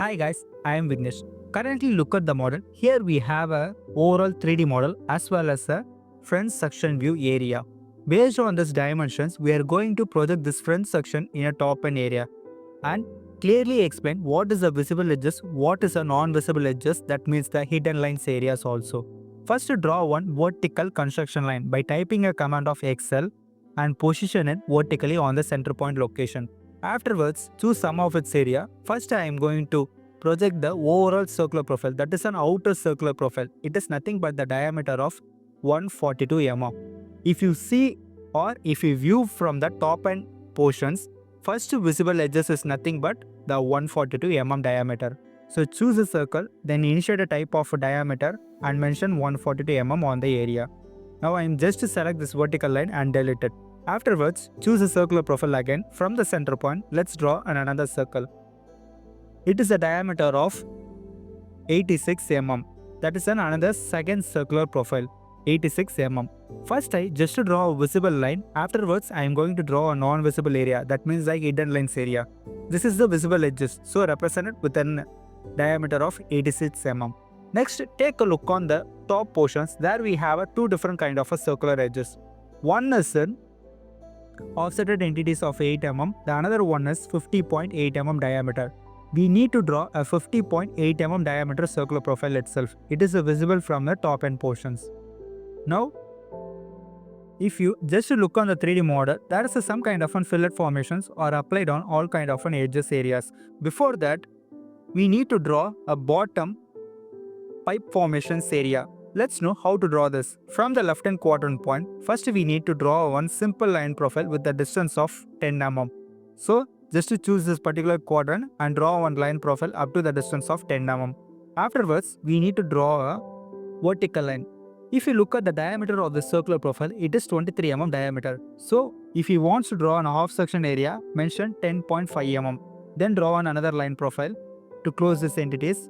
Hi guys, I am Vignesh. Currently look at the model. Here we have a overall 3D model as well as a front section view area. Based on these dimensions, we are going to project this front section in a top end area and clearly explain what is the visible edges, what is the non-visible edges, that means the hidden lines areas also. First draw one vertical construction line by typing a command of Excel and position it vertically on the center point location. Afterwards, choose sum of its area. First I am going to project the overall circular profile, that is an outer circular profile. It is nothing but the diameter of 142 mm. If you see or if you view from the top end portions, first visible edges is nothing but the 142 mm diameter. So choose a circle, then initiate a type of diameter and mention 142 mm on the area. Now I am just to select this vertical line and delete it. Afterwards, choose a circular profile again. From the center point, let's draw another circle. It is a diameter of 86 mm. That is another second circular profile, 86 mm. First I just to draw a visible line. Afterwards, I am going to draw a non-visible area. That means like hidden lines area. This is the visible edges. So represented with a diameter of 86 mm. Next, take a look on the top portions. There we have two different kind of circular edges. One is in offsetted entities of 8 mm. The another one is 50.8 mm diameter. We need to draw a 50.8 mm diameter circular profile itself. It is visible from the top end portions. Now, if you just look on the 3D model, there is some kind of fillet formations are applied on all kind of edges areas. Before that, we need to draw a bottom pipe formations area. Let's know how to draw this. From the left hand quadrant point, first we need to draw one simple line profile with the distance of 10 mm. So just to choose this particular quadrant and draw one line profile up to the distance of 10 mm. Afterwards, we need to draw a vertical line. If you look at the diameter of the circular profile, it is 23 mm diameter. So if you want to draw an off section area, mention 10.5 mm. Then draw another line profile to close these entities.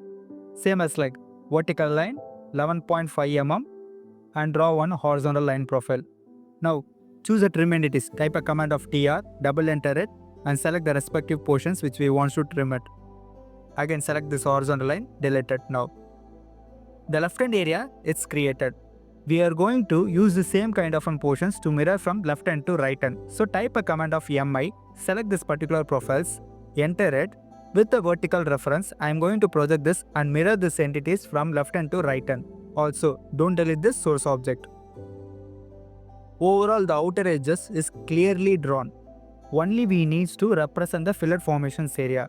Same as like vertical line 11.5 mm and draw one horizontal line profile. Now choose a trim entities, type a command of tr, double enter it and select the respective portions which we want to trim it. Again select this horizontal line, delete it now. The left hand area is created. We are going to use the same kind of portions to mirror from left hand to right hand. So type a command of mi, select this particular profiles, enter it. With the vertical reference, I am going to project this and mirror these entities from left hand to right hand. Also, don't delete this source object. Overall, the outer edges is clearly drawn. Only we need to represent the fillet formations area.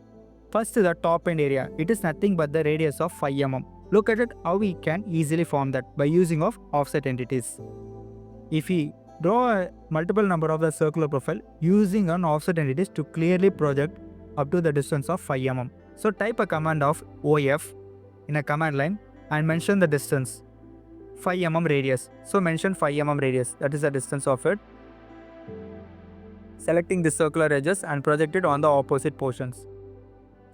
First is the top end area. It is nothing but the radius of 5 mm. Look at it how we can easily form that by using of offset entities. If we draw a multiple number of the circular profile using an offset entities to clearly project up to the distance of 5 mm. So type a command of OF in a command line and mention the distance 5 mm radius. So mention 5 mm radius, that is the distance of it. Selecting the circular edges and project it on the opposite portions.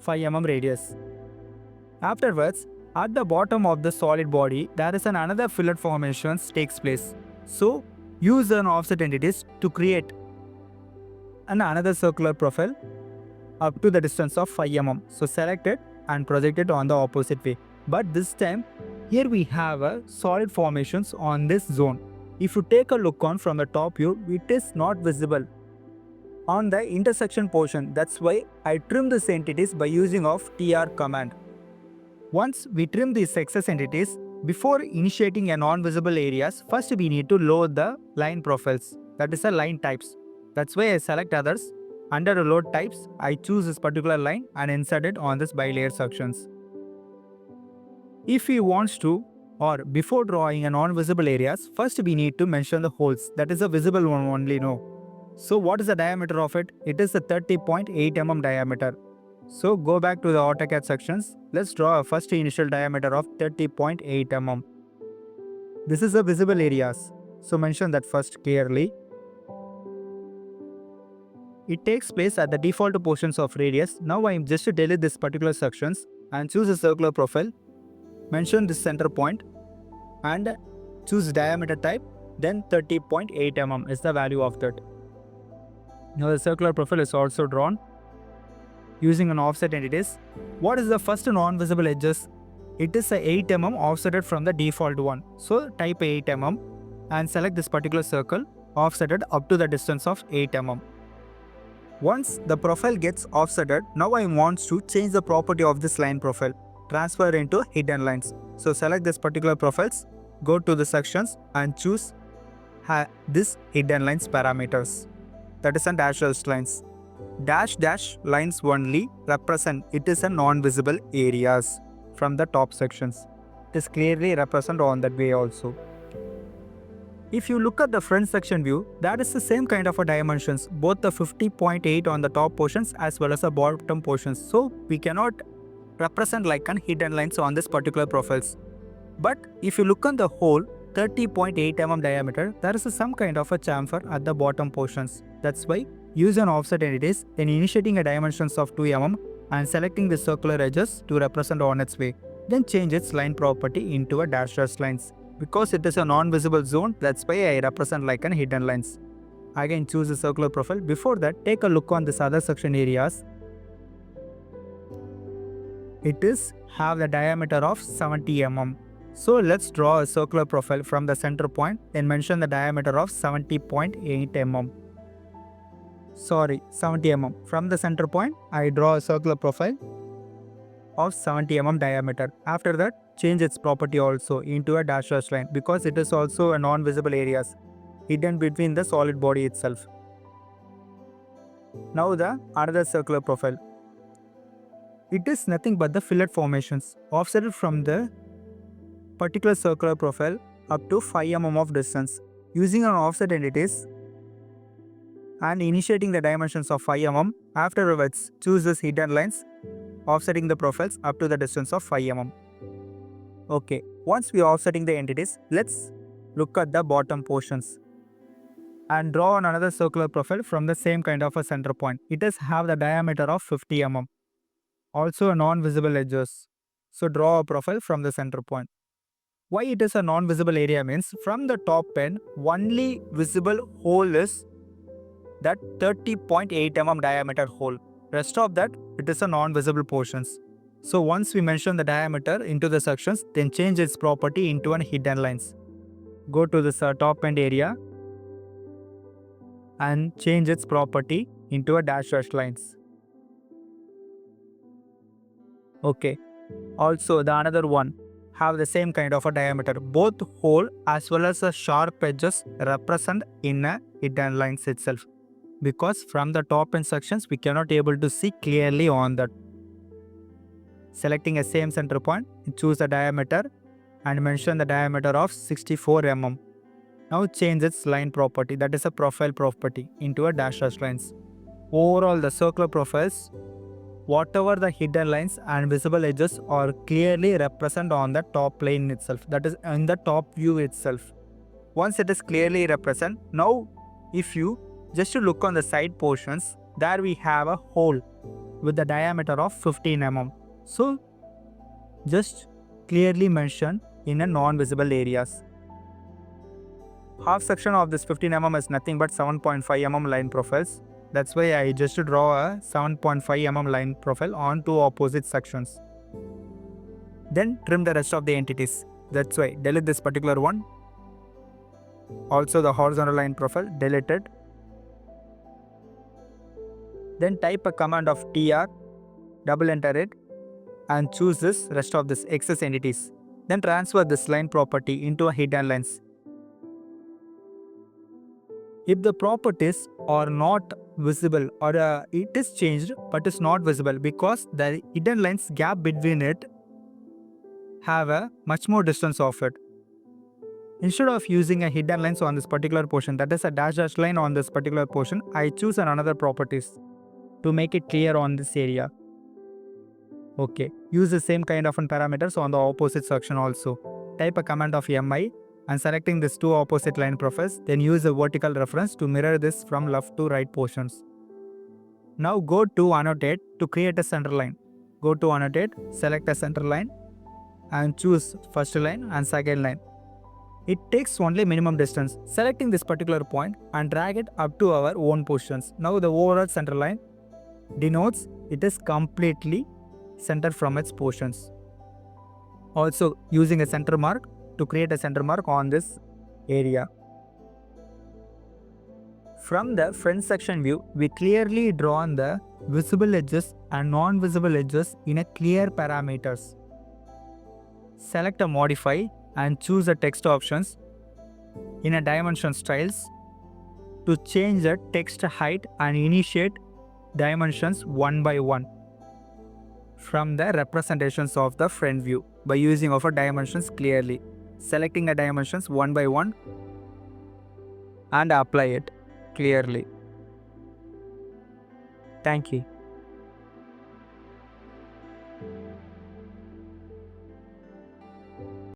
5 mm radius. Afterwards, at the bottom of the solid body, there is another fillet formations takes place. So use an offset entities to create another circular profile up to the distance of 5 mm. So select it and project it on the opposite way. But this time, here we have a solid formations on this zone. If you take a look on from the top view, it is not visible on the intersection portion. That's why I trim these entities by using of tr command. Once we trim these excess entities, before initiating a non-visible areas, first we need to load the line profiles. That is the line types. That's why I select others. Under the load types, I choose this particular line and insert it on this bilayer sections. If we want to, or before drawing a non-visible areas, first we need to mention the holes. That is a visible one only, no. So what is the diameter of it? It is a 30.8 mm diameter. So go back to the AutoCAD sections. Let's draw a first initial diameter of 30.8 mm. This is the visible areas. So mention that first clearly. It takes place at the default portions of radius. Now I am just to delete this particular sections and choose a circular profile. Mention this center point and choose diameter type. Then 30.8 mm is the value of that. Now the circular profile is also drawn. using an offset entities. What is the first non-visible edges? It is a 8 mm offsetted from the default one. So type 8 mm and select this particular circle offsetted up to the distance of 8 mm. Once the profile gets offsetted, now I want to change the property of this line profile, transfer into hidden lines. So select this particular profiles, go to the sections and choose this hidden lines parameters. That is a dash lines. Dash lines only represent it is a non-visible areas from the top sections. It is clearly represented on that way also. If you look at the front section view, that is the same kind of a dimensions, both the 50.8 on the top portions as well as the bottom portions. So we cannot represent like an hidden lines on this particular profiles. But if you look on the whole 30.8 mm diameter, there is some kind of a chamfer at the bottom portions. That's why use an offset entities, then initiating a dimensions of 2 mm and selecting the circular edges to represent on its way. Then change its line property into a dash lines. Because it is a non-visible zone, that's why I represent like an hidden lines. Again choose the circular profile. Before that, take a look on this other section areas. It is have the diameter of 70 mm. So let's draw a circular profile from the center point, then mention the diameter of 70.8 mm. Sorry, 70 mm. From the center point, I draw a circular profile of 70 mm diameter. After that, change its property also into a dash line because it is also a non-visible areas hidden between the solid body itself. Now the another circular profile. It is nothing but the fillet formations offsetted from the particular circular profile up to 5 mm of distance. Using an offset entities and initiating the dimensions of 5 mm, afterwards choose this hidden lines offsetting the profiles up to the distance of 5 mm. Okay, once we are offsetting the entities, let's look at the bottom portions and draw on another circular profile from the same kind of a center point. It does have the diameter of 50 mm. Also a non-visible edges. So draw a profile from the center point. Why it is a non-visible area means from the top end, only visible hole is that 30.8 mm diameter hole. Rest of that, it is a non-visible portions. So once we mention the diameter into the sections, then change its property into an hidden lines. Go to this top end area and change its property into a dash lines. Okay. Also the another one have the same kind of a diameter. Both hole as well as the sharp edges represent in a hidden lines itself. Because from the top end sections we cannot able to see clearly on that. Selecting a same center point, choose the diameter and mention the diameter of 64 mm. Now change its line property, that is a profile property, into a dash lines. Overall the circular profiles, whatever the hidden lines and visible edges are clearly represent on the top plane itself, that is in the top view itself. Once it is clearly represent, now if you just to look on the side portions, there we have a hole with the diameter of 15 mm. So just clearly mention in a non-visible areas. Half section of this 15 mm is nothing but 7.5 mm line profiles. That's why I just draw a 7.5 mm line profile on two opposite sections. Then trim the rest of the entities. That's why delete this particular one. Also the horizontal line profile, delete it. Then type a command of tr, double enter it and choose this rest of this excess entities. Then transfer this line property into a hidden lines. If the properties are not visible or it is changed but is not visible because the hidden lines gap between it have a much more distance of it. Instead of using a hidden lines on this particular portion, that is a dash line on this particular portion, I choose another properties to make it clear on this area. Okay, use the same kind of parameters on the opposite section also. Type a command of mi and selecting these two opposite line profiles, then use a vertical reference to mirror this from left to right portions. Now go to annotate to create a center line. Go to annotate, select a center line and choose first line and second line. It takes only minimum distance. Selecting this particular point and drag it up to our own positions. Now the overall center line denotes it is completely centered from its portions. Also using a center mark to create a center mark on this area. From the front section view, we clearly drawn the visible edges and non-visible edges in a clear parameters. Select a modify and choose the text options in a dimension styles to change the text height and initiate dimensions one by one from the representations of the front view by using of a dimensions clearly. Selecting a dimensions one by one and apply it clearly. Thank you.